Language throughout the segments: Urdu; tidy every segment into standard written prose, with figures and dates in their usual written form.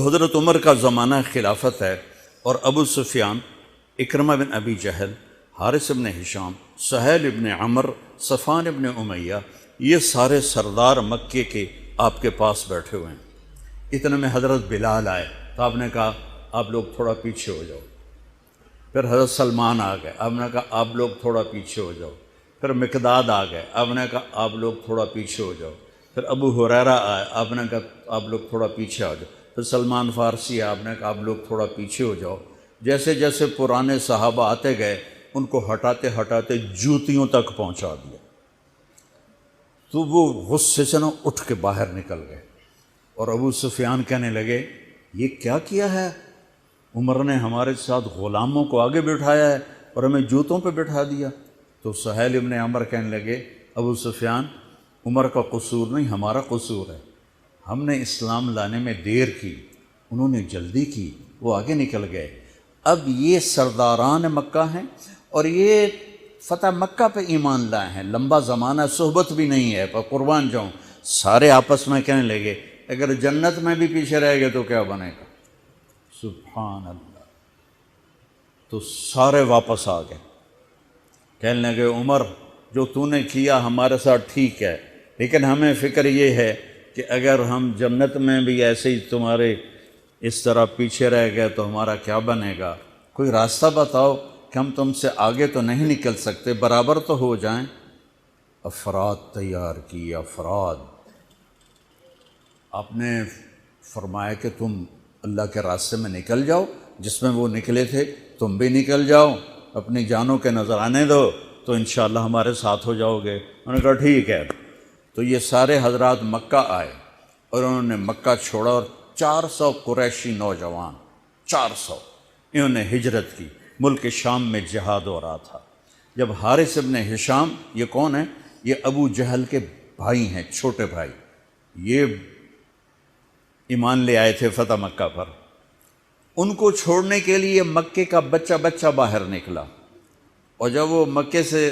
حضرت عمر کا زمانہ خلافت ہے اور ابو سفیان، اکرمہ بن ابی جہل، حارث بن ہشام، سہیل بن عمر، صفوان بن امیہ، یہ سارے سردار مکے کے آپ کے پاس بیٹھے ہوئے ہیں۔ اتنے میں حضرت بلال آئے تو آپ نے کہا آپ لوگ تھوڑا پیچھے ہو جاؤ۔ پھر حضرت سلمان آ گئے، آپ نے کہا آپ لوگ تھوڑا پیچھے ہو جاؤ۔ پھر مقداد آ گئے، آپ نے کہا آپ لوگ تھوڑا پیچھے ہو جاؤ۔ پھر ابو ہریرہ آئے، آپ نے کہا آپ لوگ تھوڑا پیچھے آ جاؤ۔ پھر سلمان فارسی آپ نے کہا آپ لوگ تھوڑا پیچھے ہو جاؤ۔ جیسے جیسے پرانے صحابہ آتے گئے ان کو ہٹاتے ہٹاتے جوتیوں تک پہنچا دیا، تو وہ غصے سے اٹھ کے باہر نکل گئے۔ اور ابو سفیان کہنے لگے یہ کیا کیا ہے، عمر نے ہمارے ساتھ غلاموں کو آگے بٹھایا ہے اور ہمیں جوتوں پہ بٹھا دیا۔ تو سہیل ابن عمر کہنے لگے ابو سفیان، عمر کا قصور نہیں ہمارا قصور ہے، ہم نے اسلام لانے میں دیر کی، انہوں نے جلدی کی، وہ آگے نکل گئے۔ اب یہ سرداران مکہ ہیں اور یہ فتح مکہ پہ ایمان لائے ہیں، لمبا زمانہ صحبت بھی نہیں ہے، پر قربان جاؤں سارے آپس میں کہنے لگے اگر جنت میں بھی پیچھے رہ گئے تو کیا بنے گا؟ سبحان اللہ۔ تو سارے واپس آ گئے، کہنے لگے عمر جو تو نے کیا ہمارے ساتھ ٹھیک ہے، لیکن ہمیں فکر یہ ہے کہ اگر ہم جنت میں بھی ایسے ہی تمہارے اس طرح پیچھے رہ گئے تو ہمارا کیا بنے گا؟ کوئی راستہ بتاؤ کہ ہم تم سے آگے تو نہیں نکل سکتے، برابر تو ہو جائیں۔ افراد تیار کی، افراد۔ آپ نے فرمایا کہ تم اللہ کے راستے میں نکل جاؤ، جس میں وہ نکلے تھے تم بھی نکل جاؤ، اپنی جانوں کے نذرانے دو تو انشاءاللہ ہمارے ساتھ ہو جاؤ گے۔ انہوں نے کہا ٹھیک ہے۔ تو یہ سارے حضرات مکہ آئے اور انہوں نے مکہ چھوڑا، اور 400 قریشی نوجوان، 400 انہوں نے ہجرت کی، ملک شام میں جہاد ہو رہا تھا۔ جب حارث ابن ہشام، یہ کون ہے؟ یہ ابو جہل کے بھائی ہیں، چھوٹے بھائی، یہ ایمان لے آئے تھے فتح مکہ پر۔ ان کو چھوڑنے کے لیے مکے کا بچہ بچہ باہر نکلا، اور جب وہ مکے سے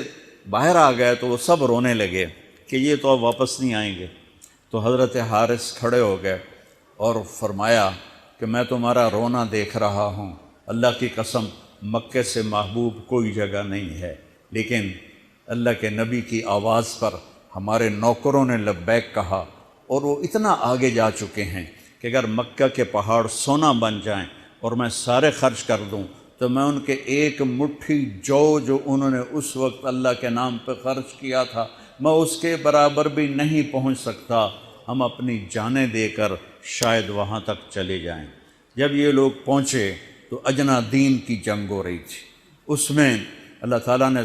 باہر آ گئے تو وہ سب رونے لگے کہ یہ تو اب واپس نہیں آئیں گے۔ تو حضرت حارث کھڑے ہو گئے اور فرمایا کہ میں تمہارا رونا دیکھ رہا ہوں، اللہ کی قسم مکے سے محبوب کوئی جگہ نہیں ہے، لیکن اللہ کے نبی کی آواز پر ہمارے نوکروں نے لبیک کہا، اور وہ اتنا آگے جا چکے ہیں کہ اگر مکہ کے پہاڑ سونا بن جائیں اور میں سارے خرچ کر دوں تو میں ان کے ایک مٹھی جو انہوں نے اس وقت اللہ کے نام پہ خرچ کیا تھا میں اس کے برابر بھی نہیں پہنچ سکتا، ہم اپنی جانیں دے کر شاید وہاں تک چلے جائیں۔ جب یہ لوگ پہنچے تو اجنا دین کی جنگ ہو رہی تھی، اس میں اللہ تعالیٰ نے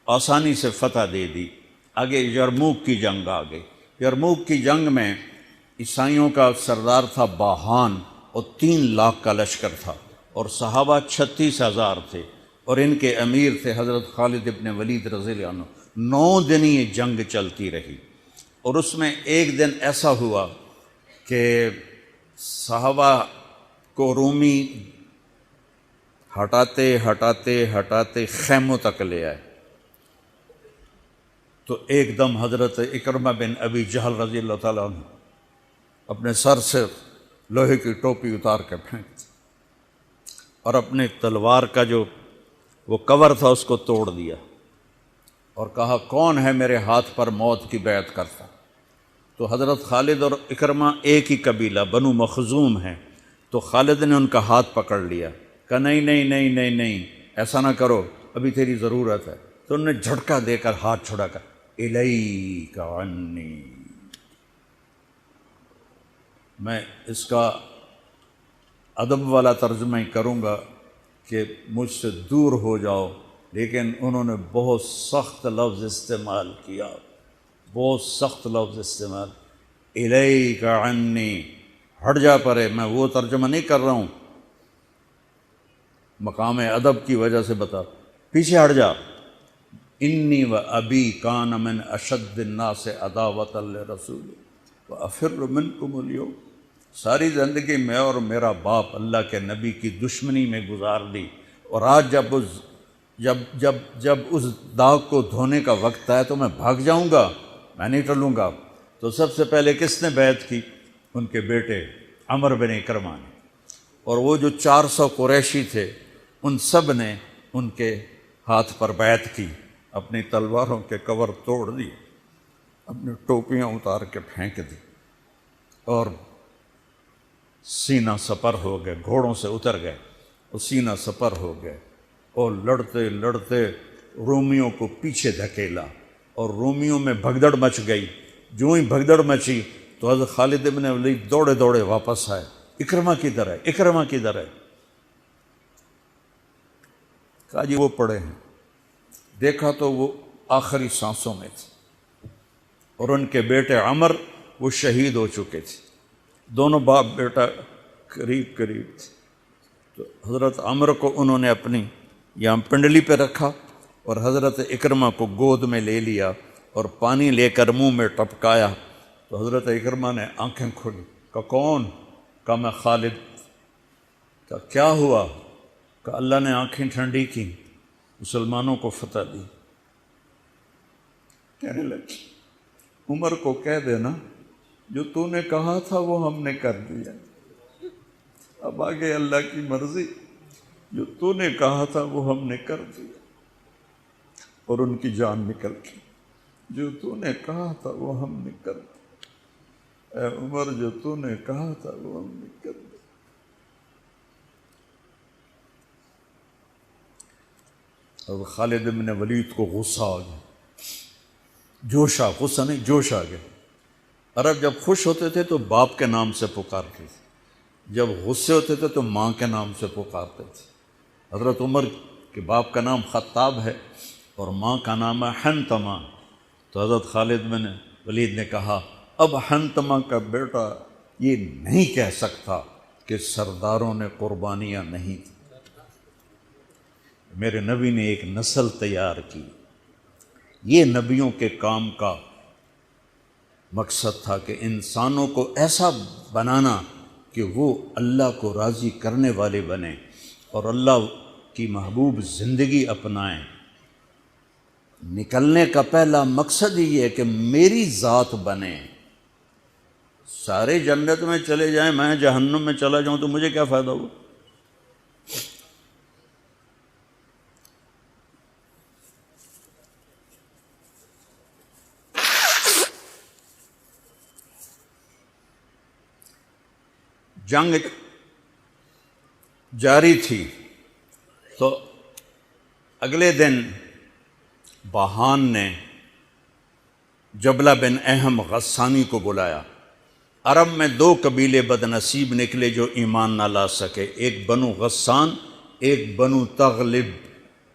آسانی سے فتح دے دی۔ آگے یرموک کی جنگ آ گئی۔ یرموک کی جنگ میں عیسائیوں کا سردار تھا باہان، اور 3 لاکھ کا لشکر تھا، اور صحابہ 36,000 تھے، اور ان کے امیر تھے حضرت خالد ابن ولید رضی اللہ عنہ۔ 9 دن یہ جنگ چلتی رہی، اور اس میں ایک دن ایسا ہوا کہ صحابہ کو رومی ہٹاتے ہٹاتے ہٹاتے خیموں تک لے آئے۔ تو ایک دم حضرت اکرمہ بن ابی جہل رضی اللہ تعالیٰ عنہ اپنے سر سے لوہے کی ٹوپی اتار کے پھینک اور اپنے تلوار کا جو وہ کور تھا اس کو توڑ دیا، اور کہا کون ہے میرے ہاتھ پر موت کی بیعت کرتا؟ تو حضرت خالد اور اکرمہ ایک ہی قبیلہ بنو مخزوم ہیں، تو خالد نے ان کا ہاتھ پکڑ لیا، کہا نہیں نہیں نہیں نہیں نہیں ایسا نہ کرو، ابھی تیری ضرورت ہے۔ تو انہوں نے جھٹکا دے کر ہاتھ چھڑا کر الیک عنی، میں اس کا ادب والا ترجمہ ہی کروں گا کہ مجھ سے دور ہو جاؤ، لیکن انہوں نے بہت سخت لفظ استعمال کیا، بہت سخت لفظ استعمال، الیک عنی، ہٹ جا پرے۔ میں وہ ترجمہ نہیں کر رہا ہوں، مقام ادب کی وجہ سے بتا، پیچھے ہٹ جا۔ انی و ابی کان من اشد الناس عداوۃ لرسول وافر منکم اليوم، ساری زندگی میں اور میرا باپ اللہ کے نبی کی دشمنی میں گزار دی، اور آج جب اس داغ کو دھونے کا وقت آیا تو میں بھاگ جاؤں گا، میں نہیں ٹلوں گا۔ تو سب سے پہلے کس نے بیعت کی؟ ان کے بیٹے عمر بن اکرمہ نے، اور وہ جو 400 قریشی تھے ان سب نے ان کے ہاتھ پر بیعت کی، اپنی تلواروں کے کور توڑ دیے، اپنی ٹوپیاں اتار کے پھینک دی، اور سینہ سپر ہو گئے، گھوڑوں سے اتر گئے اور سینہ سپر ہو گئے، اور لڑتے لڑتے رومیوں کو پیچھے دھکیلا، اور رومیوں میں بھگدڑ مچ گئی۔ جو ہی بھگدڑ مچی تو حضرت خالد بن ولید دوڑے دوڑے واپس آئے، اکرمہ کدھر ہے، اکرمہ کدھر ہے؟ کہا جی وہ پڑے ہیں۔ دیکھا تو وہ آخری سانسوں میں تھے، اور ان کے بیٹے عمر وہ شہید ہو چکے تھے، دونوں باپ بیٹا قریب قریب تھے۔ تو حضرت عمر کو انہوں نے اپنی یہاں پنڈلی پہ رکھا، اور حضرت اکرمہ کو گود میں لے لیا اور پانی لے کر منہ میں ٹپکایا، تو حضرت اکرمہ نے آنکھیں کھولی، کہا کون؟ کہا میں خالد۔ کہا کیا ہوا؟ کہ اللہ نے آنکھیں ٹھنڈی کی، مسلمانوں کو فتح دی۔ کہنے لگے عمر کو کہہ دینا جو تو نے کہا تھا وہ ہم نے کر دیا، اب آگے اللہ کی مرضی، جو تو نے کہا تھا وہ ہم نے کر دیا۔ اور ان کی جان نکل گئی، جو تو نے کہا تھا وہ ہم نے کر دیا، اے عمر جو تو نے کہا تھا وہ ہم نے کر دیا۔ اور خالد بن ولید کو غصہ آ گیا، غصہ نہیں جوش آ گیا۔ عرب جب خوش ہوتے تھے تو باپ کے نام سے پکارتے تھے، جب غصے ہوتے تھے تو ماں کے نام سے پکارتے تھے۔ حضرت عمر کے باپ کا نام خطاب ہے اور ماں کا نام ہے حنتمہ، تو حضرت خالد بن ولید نے کہا اب حنتمہ کا بیٹا یہ نہیں کہہ سکتا کہ سرداروں نے قربانیاں نہیں تھیں۔ میرے نبی نے ایک نسل تیار کی، یہ نبیوں کے کام کا مقصد تھا کہ انسانوں کو ایسا بنانا کہ وہ اللہ کو راضی کرنے والے بنیں اور اللہ کی محبوب زندگی اپنائیں۔ نکلنے کا پہلا مقصد ہی یہ ہے کہ میری ذات بنے، سارے جنت میں چلے جائیں میں جہنم میں چلا جاؤں تو مجھے کیا فائدہ ہوا؟ جنگ جاری تھی تو اگلے دن بہان نے جبلہ بن اہم غسانی کو بلایا۔ عرب میں 2 قبیلے بد نصیب نکلے جو ایمان نہ لا سکے، ایک بنو غسان، ایک بنو تغلب،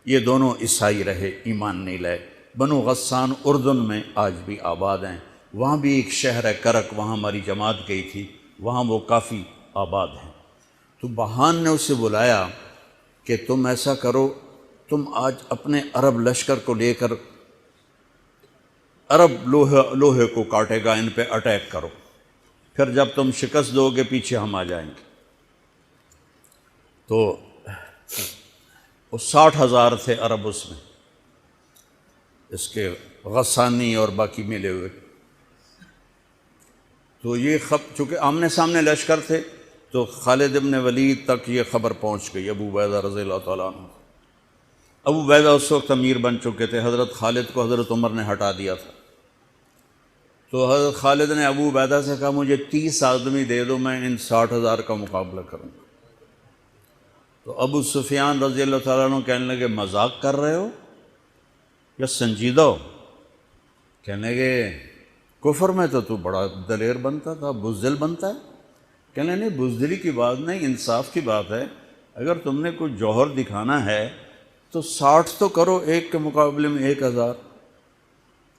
یہ دونوں عیسائی رہے، ایمان نہیں لائے۔ بنو غسان اردن میں آج بھی آباد ہیں، وہاں بھی ایک شہر ہے کرک، وہاں ہماری جماعت گئی تھی، وہاں وہ کافی آباد ہیں۔ تو بہان نے اسے بلایا کہ تم ایسا کرو، تم آج اپنے عرب لشکر کو لے کر عرب لوہے کو کاٹے گا، ان پہ اٹیک کرو، پھر جب تم شکست دو گے پیچھے ہم آ جائیں گے۔ تو وہ 60,000 تھے عرب اس میں، اس کے غسانی اور باقی ملے ہوئے۔ تو یہ چونکہ آمنے سامنے لشکر تھے تو خالد بن ولید تک یہ خبر پہنچ گئی، ابو عبیدہ رضی اللہ تعالیٰ عنہ۔ ابو عبیدہ اس وقت امیر بن چکے تھے، حضرت خالد کو حضرت عمر نے ہٹا دیا تھا۔ تو حضرت خالد نے ابو عبیدہ سے کہا مجھے 30 آدمی دے دو، میں ان 60,000 کا مقابلہ کروں گا۔ تو ابو سفیان رضی اللہ تعالیٰ عنہ کہنے لگے مذاق کر رہے ہو یا سنجیدہ ہو؟ کہنے لگے کفر میں تو بڑا دلیر بنتا تھا، بزدل بنتا ہے۔ کہنے نہیں، بزدلی کی بات نہیں، انصاف کی بات ہے۔ اگر تم نے کوئی جوہر دکھانا ہے تو 60 تو کرو، ایک کے مقابلے میں 1,000۔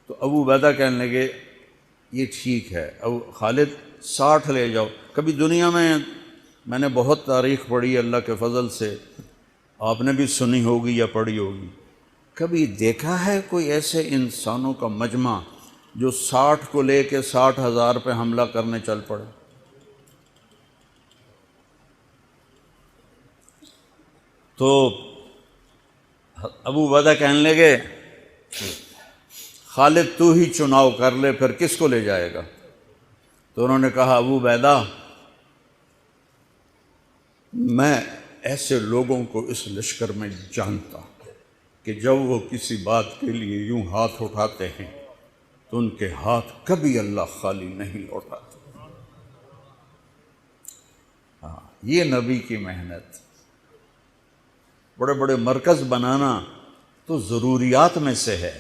تو ابو عبیدہ کہنے لگے یہ ٹھیک ہے، ابو خالد 60 لے جاؤ۔ کبھی دنیا میں نے بہت تاریخ پڑھی اللہ کے فضل سے، آپ نے بھی سنی ہوگی یا پڑھی ہوگی، کبھی دیکھا ہے کوئی ایسے انسانوں کا مجمع جو 60 کو لے کے 60,000 پہ حملہ کرنے چل پڑے؟ تو ابو عبیدہ کہنے لگے خالد تو ہی چناؤ کر لے، پھر کس کو لے جائے گا؟ تو انہوں نے کہا ابو عبیدہ میں ایسے لوگوں کو اس لشکر میں جانتا کہ جب وہ کسی بات کے لیے یوں ہاتھ اٹھاتے ہیں تو ان کے ہاتھ کبھی اللہ خالی نہیں لوٹاتے۔ یہ نبی کی محنت۔ بڑے بڑے مرکز بنانا تو ضروریات میں سے ہے،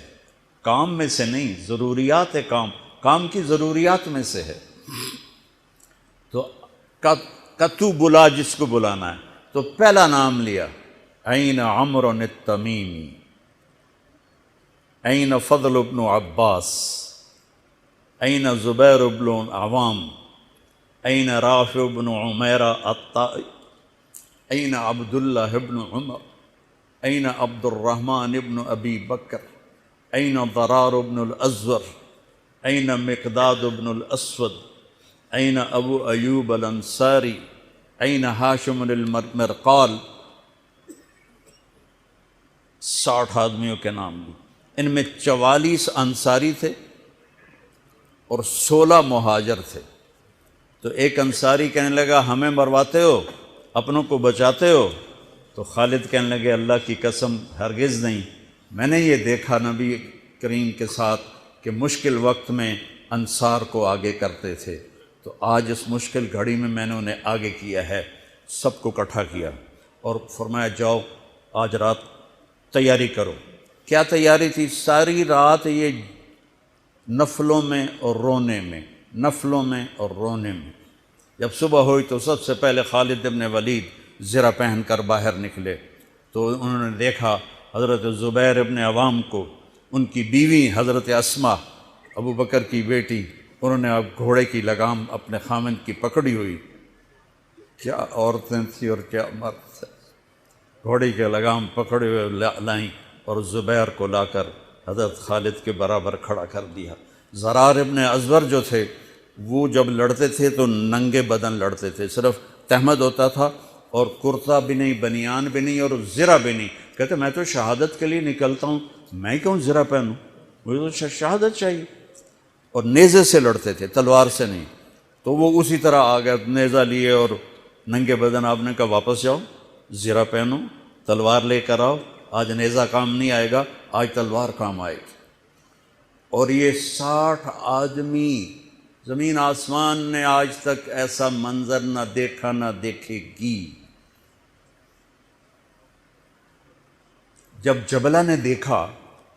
کام میں سے نہیں، ضروریات ہے، کام کی ضروریات میں سے ہے۔ تو تو بلا جس کو بلانا ہے، تو پہلا نام لیا، این عمرو التمیمی، این فضل بن عباس، این زبیر بن عوام، این رافع بن عمیرہ الطائی، این عبداللہ بن عمر، این عبد الرحمن بن ابی بکر، این ضرار بن الازور، این مقداد بن الاسود، این ابو ایوب الانصاری، این ہاشم المرقال۔ 60 آدمیوں کے نام بھی، ان میں 44 انصاری تھے اور 16 مہاجر تھے۔ تو ایک انصاری کہنے لگا ہمیں مرواتے ہو، اپنوں کو بچاتے ہو؟ تو خالد کہنے لگے اللہ کی قسم ہرگز نہیں، میں نے یہ دیکھا نبی کریم کے ساتھ کہ مشکل وقت میں انصار کو آگے کرتے تھے، تو آج اس مشکل گھڑی میں نے انہیں آگے کیا ہے۔ سب کو اکٹھا کیا اور فرمایا جاؤ آج رات تیاری کرو۔ کیا تیاری تھی؟ ساری رات یہ نفلوں میں اور رونے میں، نفلوں میں اور رونے میں۔ جب صبح ہوئی تو سب سے پہلے خالد بن ولید زرہ پہن کر باہر نکلے، تو انہوں نے دیکھا حضرت زبیر بن عوام کو، ان کی بیوی حضرت اسماء ابو بکر کی بیٹی، انہوں نے اب گھوڑے کی لگام اپنے خامند کی پکڑی ہوئی۔ کیا عورتیں تھیں اور کیا مرد تھے، گھوڑے کی لگام پکڑے ہوئے لائیں اور زبیر کو لا کر حضرت خالد کے برابر کھڑا کر دیا۔ ضرار ابن ازور جو تھے وہ جب لڑتے تھے تو ننگے بدن لڑتے تھے، صرف تہمد ہوتا تھا اور کرتا بھی نہیں، بنیان بھی نہیں اور زرہ بھی نہیں۔ کہتے میں تو شہادت کے لیے نکلتا ہوں، میں کیوں زرہ پہنوں، مجھے تو شہادت چاہیے۔ اور نیزے سے لڑتے تھے، تلوار سے نہیں۔ تو وہ اسی طرح آ گئے، نیزہ لیے اور ننگے بدن۔ آپ نے کہا واپس جاؤ، زرہ پہنو، تلوار لے کر آؤ، آج نیزہ کام نہیں آئے گا، آج تلوار کام آئے گی۔ اور یہ 60 آدمی، زمین آسمان نے آج تک ایسا منظر نہ دیکھا نہ دیکھے گی۔ جب جبلہ نے دیکھا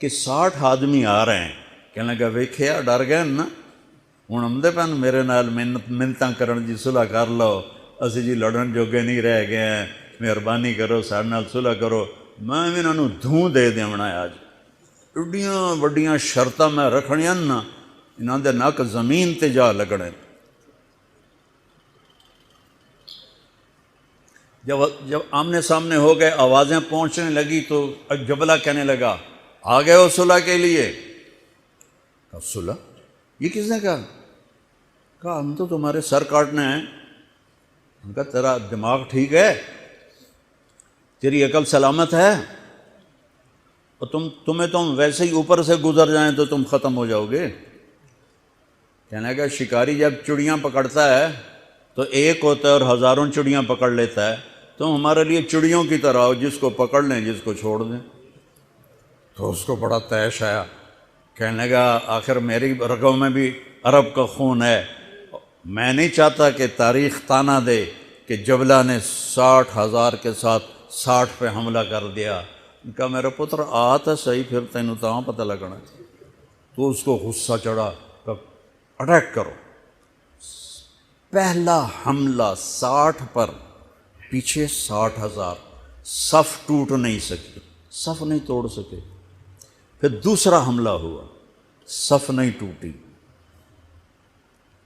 کہ 60 آدمی آ رہے ہیں، کہنے لگا ویکھیا ڈر گئے نا، ہوں آمدے پن میرے نال منتاں کرن جی صلح کر لو، اسی جی لڑن جوگے نہیں رہ گئے ہیں، مہربانی کرو سارے نال صلح کرو۔ میں بھی انہوں دھوں دے دیونا ہے آج، ایڈیاں وڈیاں شرطاں میں رکھنیاں نا، انہاں دے نک زمین تے جا لگنے۔ جب آمنے سامنے ہو گئے، آوازیں پہنچنے لگی تو جبلہ کہنے لگا آ گئے ہو صلح کے لیے؟ کہا صلح؟ یہ کس نے کہا؟ کہا ہم تو تمہارے سر کاٹنے ہیں۔ ان کا تیرا دماغ ٹھیک ہے، تیری عقل سلامت ہے، اور تمہیں تم ویسے ہی اوپر سے گزر جائیں تو تم ختم ہو جاؤ گے۔ کہنے لگا شکاری جب چڑیاں پکڑتا ہے تو ایک ہوتا ہے اور ہزاروں چڑیاں پکڑ لیتا ہے، تم ہمارے لیے چڑیوں کی طرح ہو، جس کو پکڑ لیں جس کو چھوڑ دیں۔ تو اس کو بڑا طیش آیا، کہنے لگا آخر میری رگوں میں بھی عرب کا خون ہے، میں نہیں چاہتا کہ تاریخ تانا دے کہ جبلہ نے 60,000 کے ساتھ 60 پہ حملہ کر دیا۔ ان کا میرا پتر آ تو صحیح، پھر تینوں تاں پتہ لگنا۔ تو اس کو غصہ چڑھا، اٹیک کرو۔ پہلا حملہ 60 پر، پیچھے 60,000، صف ٹوٹ نہیں سکی، صف نہیں توڑ سکے۔ پھر دوسرا حملہ ہوا، صف نہیں ٹوٹی۔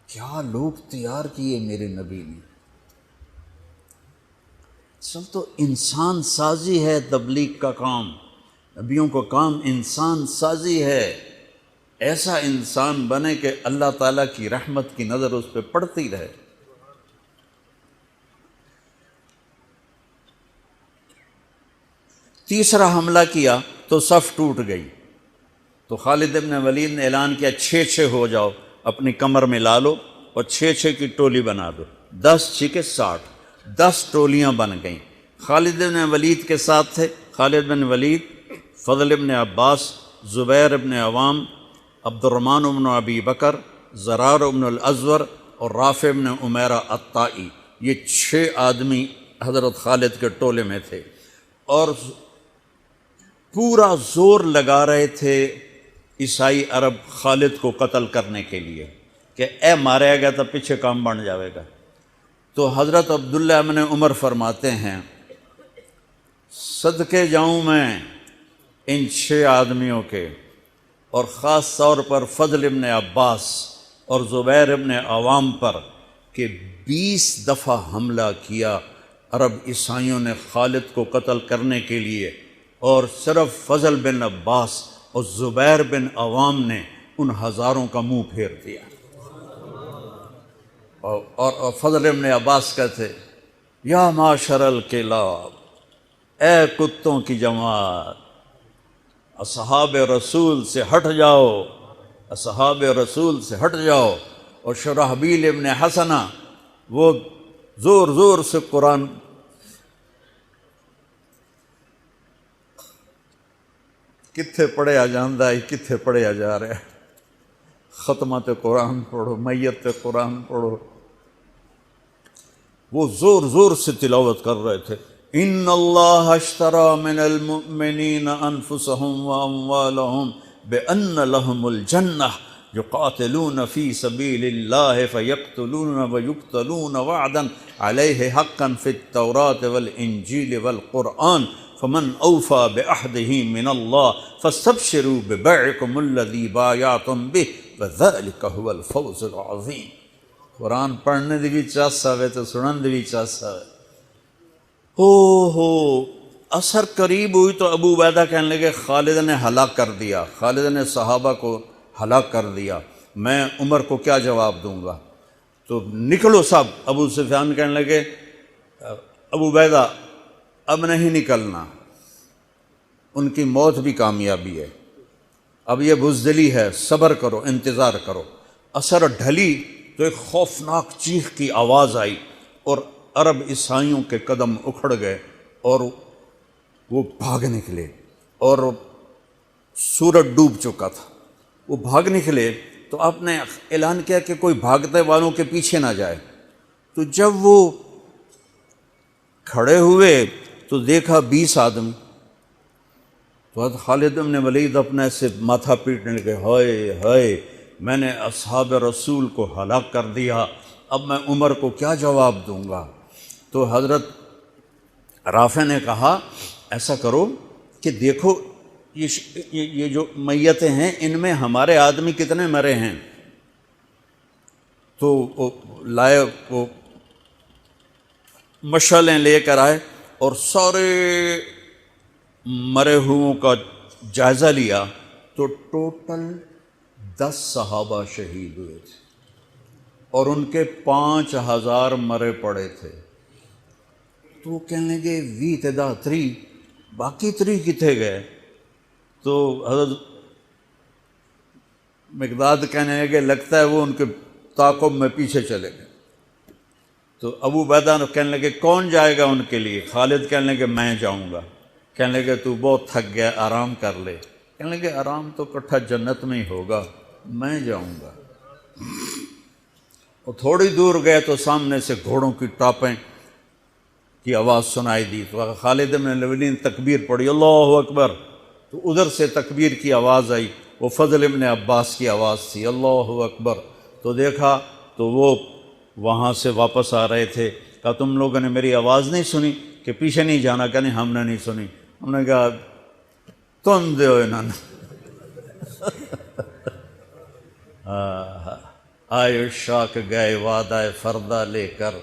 کیا لوگ تیار کیے میرے نبی نے۔ اصل تو انسان سازی ہے تبلیغ کا کام، نبیوں کا کام انسان سازی ہے۔ ایسا انسان بنے کہ اللہ تعالیٰ کی رحمت کی نظر اس پہ پڑتی رہے۔ تیسرا حملہ کیا تو صف ٹوٹ گئی، تو خالد بن ولید نے اعلان کیا 6 ہو جاؤ، اپنی کمر میں لا لو اور 6 کی ٹولی بنا دو، 10 6 60۔ 10 ٹولیاں بن گئیں۔ خالد بن ولید کے ساتھ تھے خالد بن ولید، فضل بن عباس، زبیر بن عوام، عبد الرحمن بن ابی بکر، زرار بن الازور اور رافع بن عمیرہ الطائی۔ یہ 6 آدمی حضرت خالد کے ٹولے میں تھے، اور پورا زور لگا رہے تھے عیسائی عرب خالد کو قتل کرنے کے لیے کہ اے مارے گا تو پیچھے کام بن جاوے گا۔ تو حضرت عبداللہ بن عمر فرماتے ہیں صدقے جاؤں میں ان 6 آدمیوں کے، اور خاص طور پر فضل ابن عباس اور زبیر ابن عوام پر، کہ 20 دفعہ حملہ کیا عرب عیسائیوں نے خالد کو قتل کرنے کے لیے، اور صرف فضل بن عباس اور زبیر بن عوام نے ان ہزاروں کا منہ پھیر دیا۔ اور فضل ابن عباس کہتے یا معاشر الکلاب، اے کتوں کی جماعت، اصحاب رسول سے ہٹ جاؤ، اصحاب رسول سے ہٹ جاؤ۔ اور شرحبیل ابن حسنہ وہ زور زور سے قرآن کتھے پڑھیا جاندہ ہے، کتھے پڑھیا جا رہا ہے، ختمہ قرآن پڑھو، میت قرآن پڑھو، وہ زور زور سے تلاوت کر رہے تھے۔ ان اللہ اشتری من المؤمنین انفسهم واموالهم بان لهم الجنہ یقاتلون فی سبیل اللہ فیقتلون ویقتلون وعدا علیہ حقا فی التوراۃ والانجیل والقرآن فمن اوفی بعہدہ من اللہ فاستبشروا ببیعکم الذی بایعتم بہ وذلک هو الفوز العظیم۔ قرآن پڑھنے دی بھی چاس آوے تو سنن دی بھی چاس آوے۔ ہو اثر قریب ہوئی تو ابو عبیدہ کہنے لگے خالد نے ہلاک کر دیا، خالد نے صحابہ کو ہلاک کر دیا، میں عمر کو کیا جواب دوں گا؟ تو نکلو سب۔ ابو سفیان کہنے لگے ابو عبیدہ اب نہیں نکلنا، ان کی موت بھی کامیابی ہے، اب یہ بزدلی ہے، صبر کرو، انتظار کرو۔ اثر ڈھلی تو ایک خوفناک چیخ کی آواز آئی، اور عرب عیسائیوں کے قدم اکھڑ گئے، اور وہ بھاگ نکلے، اور سورج ڈوب چکا تھا، وہ بھاگ نکلے۔ تو آپ نے اعلان کیا کہ کوئی بھاگتے والوں کے پیچھے نہ جائے۔ تو جب وہ کھڑے ہوئے تو دیکھا 20 آدمی۔ تو حضرت خالد بن ولید اپنے سے ماتھا پیٹنے لگے، ہائے ہائے، میں نے اصحاب رسول کو ہلاک کر دیا، اب میں عمر کو کیا جواب دوں گا؟ تو حضرت رافع نے کہا ایسا کرو کہ دیکھو یہ جو میتیں ہیں ان میں ہمارے آدمی کتنے مرے ہیں؟ تو وہ لائے، وہ مشعلیں لے کر آئے اور سارے مرے ہوئوں کا جائزہ لیا، تو ٹوٹل 10 صحابہ شہید ہوئے تھے، اور ان کے 5000 مرے پڑے تھے۔ تو وہ کہنے لگے وی تدا 3، باقی 3 کتنے گئے؟ تو حضرت مقداد کہنے لگے لگتا ہے وہ ان کے تعاقب میں پیچھے چلے گئے۔ تو ابو عبیدہ کہنے لگے کون جائے گا ان کے لیے؟ خالد کہنے لگے میں جاؤں گا۔ کہنے لگے تو بہت تھک گیا، آرام کر لے۔ کہنے لگے آرام تو کٹھا جنت میں ہی ہوگا، میں جاؤں گا۔ اور تھوڑی دور گئے تو سامنے سے گھوڑوں کی ٹاپیں کی آواز سنائی دی، تو خالد بن ولید نے تکبیر پڑھی، اللہ اکبر۔ تو ادھر سے تکبیر کی آواز آئی، وہ فضل ابن عباس کی آواز تھی، اللہ اکبر۔ تو دیکھا تو وہ وہاں سے واپس آ رہے تھے۔ کہا تم لوگوں نے میری آواز نہیں سنی کہ پیچھے نہیں جانا؟ کہ نہیں ہم نے نہیں سنی۔ ہم نے کہا تم دے انہوں نے آئے شاک گئے وعدہ فردہ لے کر،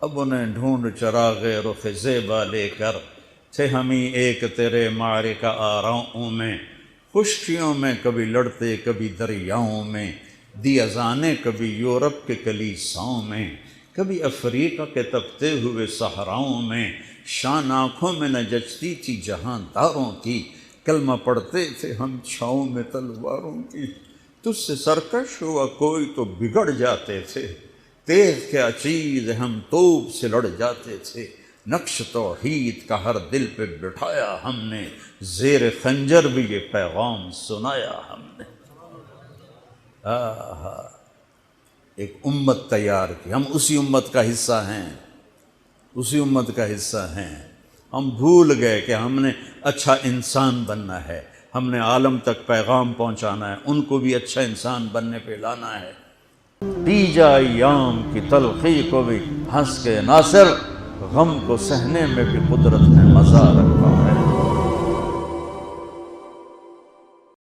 اب انہیں ڈھونڈ چراغ رخ زیبا لے کر، تھے ہمیں ایک تیرے معرکہ آراؤں میں، خشکیوں میں کبھی لڑتے کبھی دریاؤں میں، دی اذانیں کبھی یورپ کے کلیساؤں میں، کبھی افریقہ کے تپتے ہوئے صحراؤں میں، شان آنکھوں میں نہ جچتی تھی جہانداروں کی، کلمہ پڑھتے تھے ہم چھاؤں میں تلواروں کی، تجھ سے سرکش ہوا کوئی تو بگڑ جاتے تھے، تیغ کے چیز ہم توپ سے لڑ جاتے تھے، نقش توحید کا ہر دل پہ بٹھایا ہم نے، زیر خنجر بھی یہ پیغام سنایا ہم نے۔ ایک امت تیار کی، ہم اسی امت کا حصہ ہیں، اسی امت کا حصہ ہیں۔ ہم بھول گئے کہ ہم نے اچھا انسان بننا ہے، ہم نے عالم تک پیغام پہنچانا ہے، ان کو بھی اچھا انسان بننے پہ لانا ہے۔ دیجا ایام کی تلخی کو بھی ہنس کے ناصر، غم کو سہنے میں بھی قدرت نے مزہ رکھا ہے۔